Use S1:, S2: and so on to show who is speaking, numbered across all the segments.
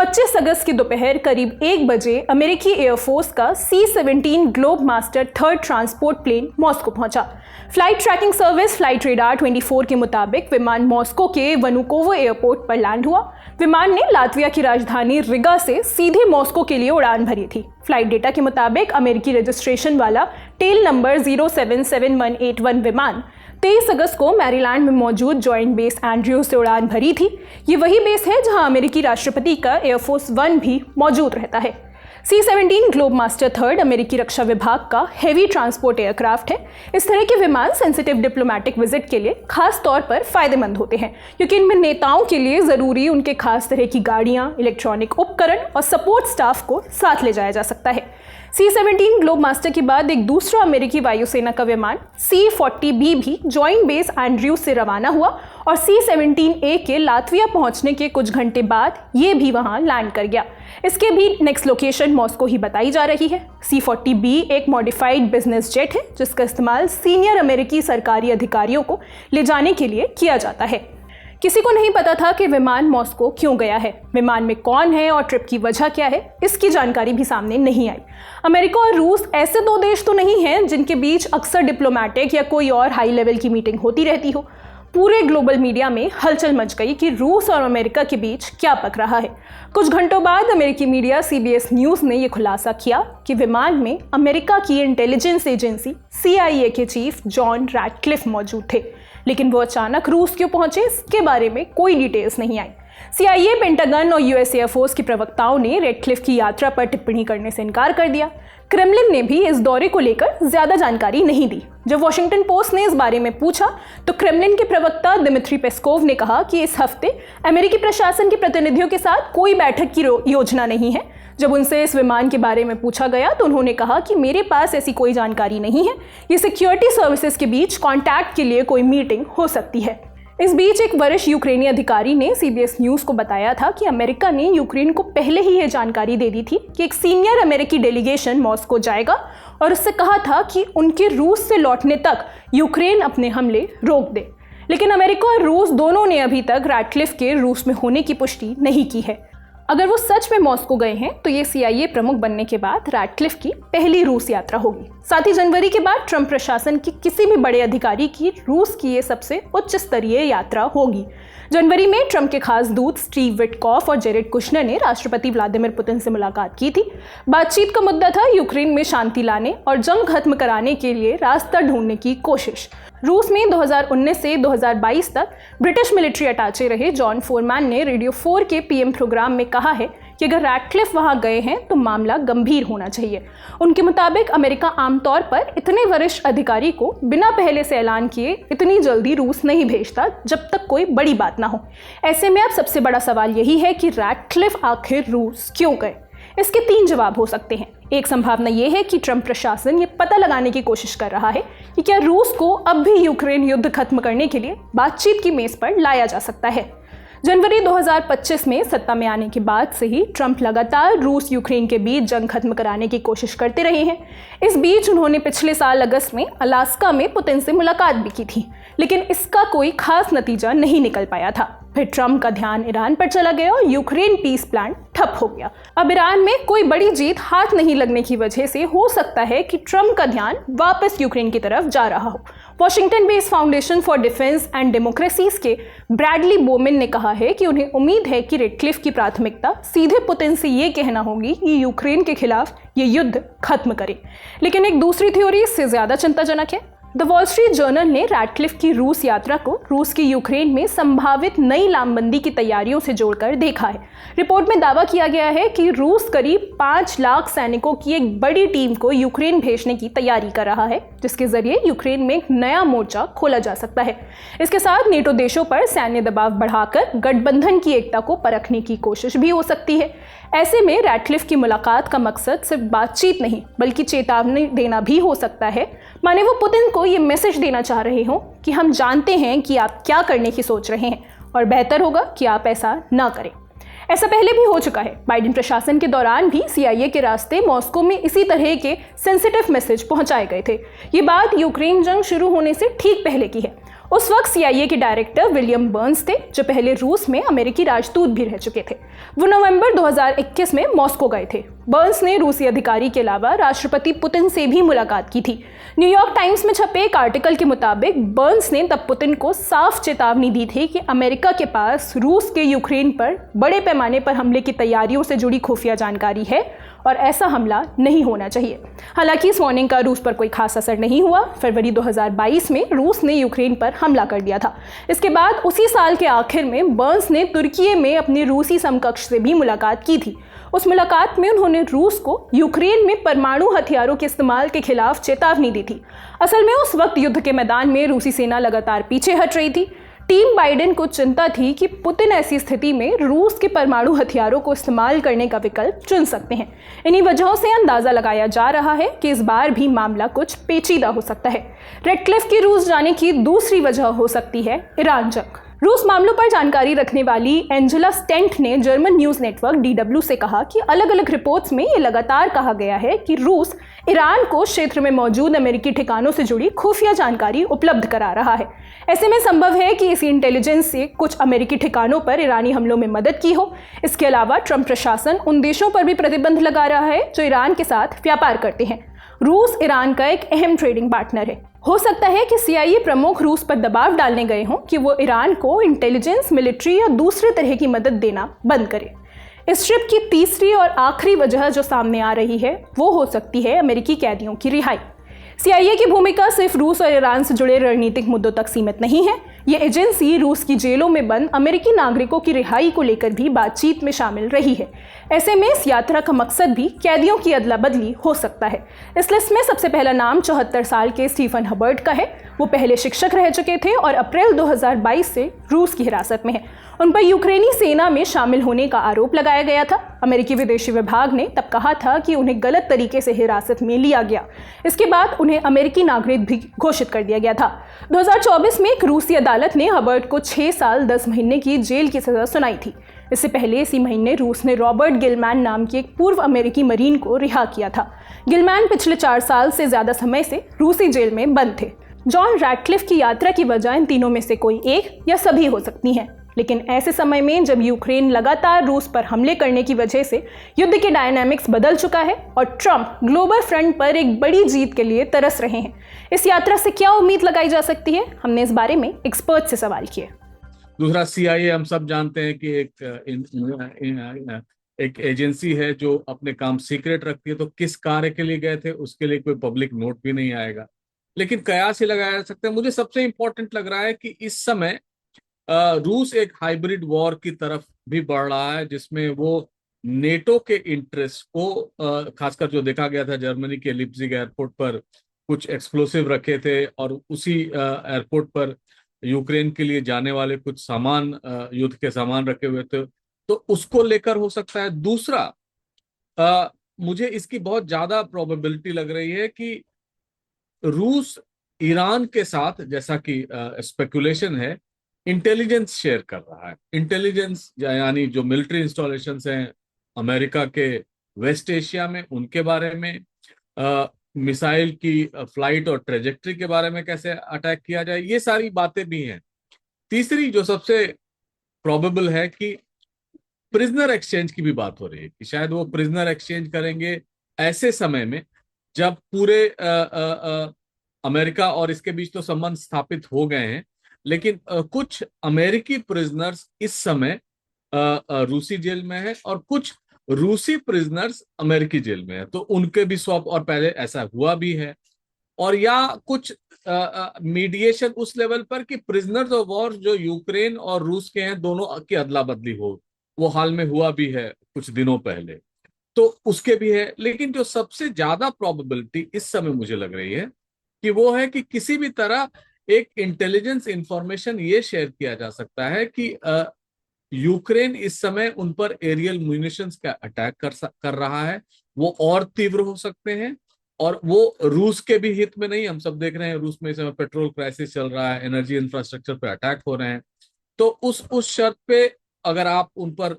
S1: 25 अगस्त की दोपहर करीब 1 बजे अमेरिकी एयरफोर्स का C-17 Globemaster third transport plane Moscow पहुंचा। Flight tracking service flight radar 24 के मुताबिक विमान मॉस्को के वनुकोवो एयरपोर्ट पर लैंड हुआ। विमान ने लातविया की राजधानी रिगा से सीधे मॉस्को के लिए उड़ान भरी थी। फ्लाइट डेटा के मुताबिक अमेरिकी रजिस्ट्रेशन वाला टेल नंबर 077181 विमान 23 अगस्त को मैरीलैंड में मौजूद जॉइंट बेस एंड्रयूज से उड़ान भरी थी। ये वही बेस है जहां अमेरिकी राष्ट्रपति का एयरफोर्स 1 भी मौजूद रहता है। C-17 ग्लोबमास्टर थर्ड अमेरिकी रक्षा विभाग का हेवी ट्रांसपोर्ट एयरक्राफ्ट है। इस तरह के विमान सेंसिटिव डिप्लोमेटिक विजिट के लिए खास तौर पर फायदेमंद होते हैं, क्योंकि इनमें नेताओं के लिए ज़रूरी उनके खास तरह की गाड़ियाँ, इलेक्ट्रॉनिक उपकरण और सपोर्ट स्टाफ को साथ ले जाया जा सकता है। C-17 ग्लोबमास्टर के बाद एक दूसरा अमेरिकी वायुसेना का विमान C-40B भी जॉइंट बेस एंड्रयूज से रवाना हुआ और C-17A के लातविया पहुंचने के कुछ घंटे बाद ये भी वहां लैंड कर गया। इसके भी नेक्स्ट लोकेशन मॉस्को ही बताई जा रही है। C-40B एक मॉडिफाइड बिजनेस जेट है जिसका इस्तेमाल सीनियर अमेरिकी सरकारी अधिकारियों को ले जाने के लिए किया जाता है। किसी को नहीं पता था कि विमान मॉस्को क्यों गया है, विमान में कौन है और ट्रिप की वजह क्या है, इसकी जानकारी भी सामने नहीं आई। अमेरिका और रूस ऐसे दो देश तो नहीं हैं जिनके बीच अक्सर डिप्लोमेटिक या कोई और हाई लेवल की मीटिंग होती रहती हो। पूरे ग्लोबल मीडिया में हलचल मच गई कि रूस और अमेरिका के बीच क्या पक रहा है। कुछ घंटों बाद अमेरिकी मीडिया CBS न्यूज़ ने यह खुलासा किया कि विमान में अमेरिका की इंटेलिजेंस एजेंसी CIA के चीफ जॉन रैटक्लिफ मौजूद थे, लेकिन वो अचानक रूस क्यों पहुंचे इसके बारे में कोई डिटेल्स नहीं आई। CIA, पेंटागन और US एयरफोर्स के प्रवक्ताओं ने रैटक्लिफ की यात्रा पर टिप्पणी करने से इनकार कर दिया। क्रेमलिन ने भी इस दौरे को लेकर ज्यादा जानकारी नहीं दी। जब वॉशिंगटन पोस्ट ने इस बारे में पूछा तो क्रेमलिन के प्रवक्ता दिमित्री पेस्कोव ने कहा कि इस हफ्ते अमेरिकी प्रशासन के प्रतिनिधियों के साथ कोई बैठक की योजना नहीं है। जब उनसे इस विमान के बारे में पूछा गया तो उन्होंने कहा कि मेरे पास ऐसी कोई जानकारी नहीं है, ये सिक्योरिटी सर्विसेज के बीच कॉन्टैक्ट के लिए कोई मीटिंग हो सकती है। इस बीच एक वरिष्ठ यूक्रेनी अधिकारी ने CBS न्यूज़ को बताया था कि अमेरिका ने यूक्रेन को पहले ही यह जानकारी दे दी थी कि एक सीनियर अमेरिकी डेलीगेशन मॉस्को जाएगा और उससे कहा था कि उनके रूस से लौटने तक यूक्रेन अपने हमले रोक दे। लेकिन अमेरिका और रूस दोनों ने अभी तक रैटक्लिफ के रूस में होने की पुष्टि नहीं की है। अगर वो सच में मॉस्को गए हैं तो ये CIA प्रमुख बनने के बाद रैटक्लिफ की पहली रूस यात्रा होगी। साथ ही जनवरी के बाद ट्रंप प्रशासन के किसी भी बड़े अधिकारी की रूस की ये सबसे उच्च स्तरीय यात्रा होगी। जनवरी में ट्रंप के खास दूत स्टीव विटकॉफ और जेरेड कुशनर ने राष्ट्रपति व्लादिमीर पुतिन से मुलाकात की थी। बातचीत का मुद्दा था यूक्रेन में शांति लाने और जंग खत्म कराने के लिए रास्ता ढूंढने की कोशिश। रूस में 2019 से 2022 तक ब्रिटिश मिलिट्री अटैचे रहे जॉन फोरमैन ने रेडियो 4 के PM प्रोग्राम में कहा है कि अगर रैटक्लिफ वहां गए हैं तो मामला गंभीर होना चाहिए। उनके मुताबिक अमेरिका आमतौर पर इतने वरिष्ठ अधिकारी को बिना पहले से ऐलान किए इतनी जल्दी रूस नहीं भेजता जब तक कोई बड़ी बात ना हो। ऐसे में अब सबसे बड़ा सवाल यही है कि रैटक्लिफ आखिर रूस क्यों गए। इसके 3 जवाब हो सकते हैं। एक संभावना यह है कि ट्रंप प्रशासन ये पता लगाने की कोशिश कर रहा है कि क्या रूस को अब भी यूक्रेन युद्ध खत्म करने के लिए बातचीत की मेज पर लाया जा सकता है। जनवरी 2025 में सत्ता में आने के बाद से ही ट्रंप लगातार रूस यूक्रेन के बीच जंग खत्म कराने की कोशिश करते रहे हैं। इस बीच उन्होंने पिछले साल अगस्त में अलास्का में पुतिन से मुलाकात भी की थी, लेकिन इसका कोई खास नतीजा नहीं निकल पाया था। फिर ट्रंप का ध्यान ईरान पर चला गया और यूक्रेन पीस प्लान ठप हो गया। अब ईरान में कोई बड़ी जीत हाथ नहीं लगने की वजह से हो सकता है कि ट्रंप का ध्यान वापस यूक्रेन की तरफ जा रहा हो। Washington based foundation for defence and democracies के ब्रैडली बोमेन ने कहा है कि उन्हें उम्मीद है कि रैटक्लिफ की प्राथमिकता सीधे पुतिन से ये कहना होगी कि यूक्रेन के खिलाफ ये युद्ध खत्म करे। लेकिन एक दूसरी थ्योरी इससे ज्यादा चिंताजनक है। द वॉल स्ट्रीट जर्नल ने रैटक्लिफ की रूस यात्रा को रूस की यूक्रेन में संभावित नई लामबंदी की तैयारियों से जोड़कर देखा है। रिपोर्ट में दावा किया गया है कि रूस करीब 5 लाख सैनिकों की एक बड़ी टीम को यूक्रेन भेजने की तैयारी कर रहा है, जिसके जरिए यूक्रेन में एक नया मोर्चा खोला जा सकता है। इसके साथ नेटो देशों पर सैन्य दबाव बढ़ाकर गठबंधन की एकता को परखने की कोशिश भी हो सकती है। ऐसे में रैटक्लिफ की मुलाकात का मकसद सिर्फ बातचीत नहीं बल्कि चेतावनी देना भी हो सकता है। माने वो पुतिन को ये मैसेज देना चाह रहे हो कि हम जानते हैं कि आप क्या करने की सोच रहे हैं और बेहतर होगा कि आप ऐसा ना करें। ऐसा पहले भी हो चुका है। बाइडेन प्रशासन के दौरान भी CIA के रास्ते मॉस्को में इसी तरह के सेंसिटिव मैसेज पहुंचाए गए थे। ये बात यूक्रेन जंग शुरू होने से ठीक पहले की है। उस वक्त सीआईए के डायरेक्टर विलियम बर्न्स थे, जो पहले रूस में अमेरिकी राजदूत भी रह चुके थे। वो नवंबर 2021 में मॉस्को गए थे। बर्न्स ने रूसी अधिकारी के अलावा राष्ट्रपति पुतिन से भी मुलाकात की थी। न्यूयॉर्क टाइम्स में छपे एक आर्टिकल के मुताबिक बर्न्स ने तब पुतिन को साफ चेतावनी दी थी कि अमेरिका के पास रूस के यूक्रेन पर बड़े पैमाने पर हमले की तैयारियों से जुड़ी खुफिया जानकारी है और ऐसा हमला नहीं होना चाहिए। हालांकि इस वार्निंग का रूस पर कोई खास असर नहीं हुआ। फरवरी 2022 में रूस ने यूक्रेन पर हमला कर दिया था। इसके बाद उसी साल के आखिर में बर्न्स ने तुर्की में अपने रूसी समकक्ष से भी मुलाकात की थी। उस मुलाकात में उन्होंने रूस को यूक्रेन में परमाणु हथियारों के इस्तेमाल के खिलाफ चेतावनी दी थी। असल में उस वक्त युद्ध के मैदान में रूसी सेना लगातार पीछे हट रही थी। टीम बाइडेन को चिंता थी कि पुतिन ऐसी स्थिति में रूस के परमाणु हथियारों को इस्तेमाल करने का विकल्प चुन सकते हैं। इन्हीं वजहों से अंदाजा लगाया जा रहा है कि इस बार भी मामला कुछ पेचीदा हो सकता है। रेडक्लिफ की रूस जाने की दूसरी वजह हो सकती है ईरान जंग। रूस मामलों पर जानकारी रखने वाली एंजेला स्टेंट ने जर्मन न्यूज़ नेटवर्क DW से कहा कि अलग अलग रिपोर्ट्स में ये लगातार कहा गया है कि रूस ईरान को क्षेत्र में मौजूद अमेरिकी ठिकानों से जुड़ी खुफिया जानकारी उपलब्ध करा रहा है। ऐसे में संभव है कि इसी इंटेलिजेंस से कुछ अमेरिकी ठिकानों पर ईरानी हमलों में मदद की हो। इसके अलावा ट्रंप प्रशासन उन देशों पर भी प्रतिबंध लगा रहा है जो ईरान के साथ व्यापार करते हैं। रूस ईरान का एक अहम ट्रेडिंग पार्टनर है। हो सकता है कि सीआईए प्रमुख रूस पर दबाव डालने गए हों कि वो ईरान को इंटेलिजेंस, मिलिट्री या दूसरे तरह की मदद देना बंद करे। इस ट्रिप की तीसरी और आखिरी वजह जो सामने आ रही है वो हो सकती है अमेरिकी कैदियों की रिहाई। सीआईए की भूमिका सिर्फ रूस और ईरान से जुड़े रणनीतिक मुद्दों तक सीमित नहीं है। ये एजेंसी रूस की जेलों में बंद अमेरिकी नागरिकों की रिहाई को लेकर भी बातचीत में शामिल रही है। ऐसे में इस यात्रा का मकसद भी कैदियों की अदला बदली हो सकता है। इस लिस्ट में सबसे पहला नाम 74 साल के स्टीफन हबर्ट का है। वो पहले शिक्षक रह चुके थे और अप्रैल 2022 से रूस की हिरासत में है। उन पर यूक्रेनी सेना में शामिल होने का आरोप लगाया गया था। अमेरिकी विदेशी विभाग ने तब कहा था कि उन्हें गलत तरीके से हिरासत में लिया गया। इसके बाद उन्हें अमेरिकी नागरिक भी घोषित कर दिया गया था। 2024 में एक रूसी अदालत ने हबर्ट को 6 साल 10 महीने की जेल की सजा सुनाई थी। इससे पहले इसी महीने रूस ने रॉबर्ट गिलमैन नाम के एक पूर्व अमेरिकी मरीन को रिहा किया था। गिलमैन पिछले 4 साल से ज्यादा समय से रूसी जेल में बंद थे। जॉन रैडक्लिफ की यात्रा की वजह इन तीनों में से कोई एक या सभी हो सकती हैं। लेकिन ऐसे समय में जब यूक्रेन लगातार रूस पर हमले करने की वजह से युद्ध के डायनामिक्स बदल चुका है और ट्रंप ग्लोबल फ्रंट पर एक बड़ी जीत के लिए तरस रहे हैं, इस यात्रा से क्या उम्मीद लगाई जा सकती है? हमने इस बारे में एक्सपर्ट से सवाल किए।
S2: दूसरा, सीआईए हम सब जानते हैं कि एक एजेंसी है जो अपने काम सीक्रेट रखती है, तो किस कार्य के लिए गए थे उसके लिए कोई पब्लिक नोट भी नहीं आएगा। लेकिन कयास ही लगाया जा सकता है। मुझे सबसे इंपॉर्टेंट लग रहा है कि इस समय रूस एक हाइब्रिड वॉर की तरफ भी बढ़ रहा है, जिसमें वो नेटो के इंटरेस्ट को खासकर जो देखा गया था जर्मनी के लिप्जिग एयरपोर्ट पर कुछ एक्सप्लोसिव रखे थे और उसी एयरपोर्ट पर यूक्रेन के लिए जाने वाले कुछ सामान, युद्ध के सामान रखे हुए थे, तो उसको लेकर हो सकता है। दूसरा, मुझे इसकी बहुत ज्यादा प्रोबेबिलिटी लग रही है कि रूस ईरान के साथ, जैसा कि स्पेकुलेशन है, इंटेलिजेंस शेयर कर रहा है। इंटेलिजेंस यानी जो मिलिट्री इंस्टॉलेशंस हैं अमेरिका के वेस्ट एशिया में, उनके बारे में, मिसाइल की फ्लाइट और ट्रेजेक्ट्री के बारे में, कैसे अटैक किया जाए, ये सारी बातें भी हैं। तीसरी जो सबसे प्रोबेबल है कि प्रिजनर एक्सचेंज की भी बात हो रही है कि शायद वो प्रिजनर एक्सचेंज करेंगे ऐसे समय में जब पूरे अमेरिका और इसके बीच तो संबंध स्थापित हो गए हैं, लेकिन कुछ अमेरिकी प्रिजनर्स इस समय रूसी जेल में है और कुछ रूसी प्रिजनर्स अमेरिकी जेल में है, तो उनके भी स्वैप, और पहले ऐसा हुआ भी है। और या कुछ मीडिएशन उस लेवल पर कि प्रिजनर्स ऑफ वॉर जो यूक्रेन और रूस के हैं, दोनों की अदला बदली हो, वो हाल में हुआ भी है कुछ दिनों पहले, तो उसके भी है। लेकिन जो सबसे ज्यादा प्रोबेबिलिटी इस समय मुझे लग रही है कि वो है कि किसी भी तरह एक इंटेलिजेंस इंफॉर्मेशन ये शेयर किया जा सकता है कि यूक्रेन इस समय उन पर एरियल म्यूनिशंस का अटैक कर रहा है, वो और तीव्र हो सकते हैं, और वो रूस के भी हित में नहीं। हम सब देख रहे हैं रूस में इस समय पेट्रोल क्राइसिस चल रहा है, एनर्जी इंफ्रास्ट्रक्चर पे अटैक हो रहे हैं, तो उस शर्त पे अगर आप उन पर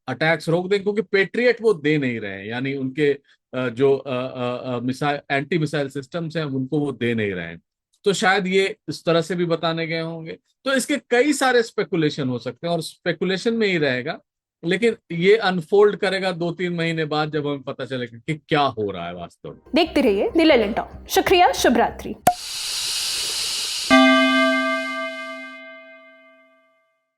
S2: अटैक्स रोक दें, क्योंकि पेट्रियट वो दे नहीं रहे हैं, यानी उनके जो मिसाइल, एंटी मिसाइल सिस्टम्स हैं, उनको वो दे नहीं रहे हैं, तो शायद ये इस तरह से भी बताने गए होंगे। तो इसके कई सारे स्पेकुलेशन हो सकते हैं और स्पेकुलेशन में ही रहेगा, लेकिन ये अनफोल्ड करेगा 2-3 महीने बाद जब हमें पता चलेगा कि क्या हो रहा है वास्तव में।
S1: देखते रहिए द लेलन टॉक। शुक्रिया, शुभ रात्रि।